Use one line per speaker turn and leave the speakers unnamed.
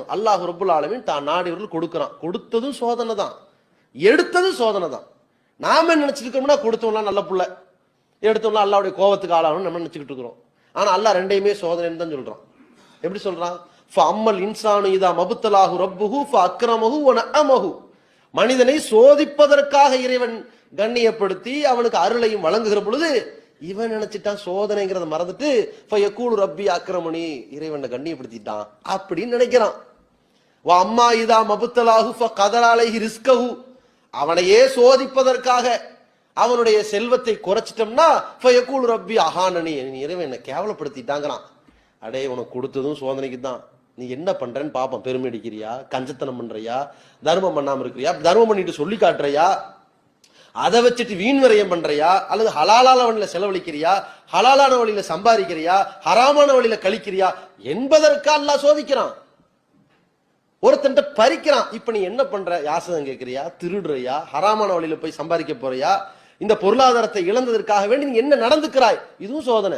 அல்லாஹ் ரப்புல் ஆலமீன் தான் நாடியவர்கள் கொடுக்கிறான். கொடுத்ததும் சோதனை தான், எடுத்ததும் சோதனை தான். நாம நினைச்சிருக்கோம்னா கொடுத்தவங்களாம் நல்ல புள்ள, எடுத்தவங்களாம் அல்லாவுடைய கோபத்துக்கு ஆளாகணும் நம்ம நினைச்சுக்கிட்டு இருக்கிறோம். ஆனா அல்லாஹ் ரெண்டையுமே சோதனைன்னு தான் சொல்றான். எப்படி சொல்றான்? ஃபஅம்மல் இன்சானு இதா மபுத்தலாஹு ரப்புஹு ஃபஅக்ரமஹு வ நஅமஹு. மனிதனை சோதிப்பதற்காக இறைவன் கண்ணியப்படுத்தி அவனுக்கு அருளையும் வழங்குகிற பொழுது இவன் நினைச்சிட்டான் சோதனைங்கிறத மறந்துட்டு ஃபயக்கூலு ரப்பி அக்ரமணி, இறைவனை கண்ணியப்படுத்திட்டான் அப்படின்னு நினைக்கிறான். வ அம்மா இதா மபுத்தலாஹு ஃபகதர அலைஹி ரிஸ்கஹு, அவனையே சோதிப்பதற்காக அவனுடைய செல்வத்தை குறைச்சிட்டோம்னா ஃபயக்கூலு ரப்பி அஹானனி, இறைவன் என்னை கேவலப்படுத்திட்டாங்கிறான். அடே, உனக்கு கொடுத்ததும் சோதனைக்கு தான். நீ என்ன பண்றன்னு பாப்போம். பெருமை அடிக்கிறியா, கஞ்சத்தனம் பண்றியா, தர்மம் பண்ணாம இருக்கிறியா, தர்மம் பண்ணிட்டு சொல்லி காட்டுறியா, அதை வச்சுட்டு வீண் விரயம் பண்றியா, அல்லது ஹலாலான வழியில செலவழிக்கிறியா, ஹலாலான வழியில சம்பாதிக்கிறியா, ஹராமான வழியில கழிக்கிறியா என்பதற்கா அல்லாஹ் சோதிக்கிறான். ஒருத்தன் பறிக்கிறான். இப்ப நீ என்ன பண்ற? யாசகம் கேட்கிறியா, திருடுறியா, ஹராமான வழியில போய் சம்பாதிக்க போறியா, இந்த பொருளாதாரத்தை இழந்ததற்காக வேண்டி நீ என்ன நடந்துக்கிறாய்? இதுவும் சோதனை.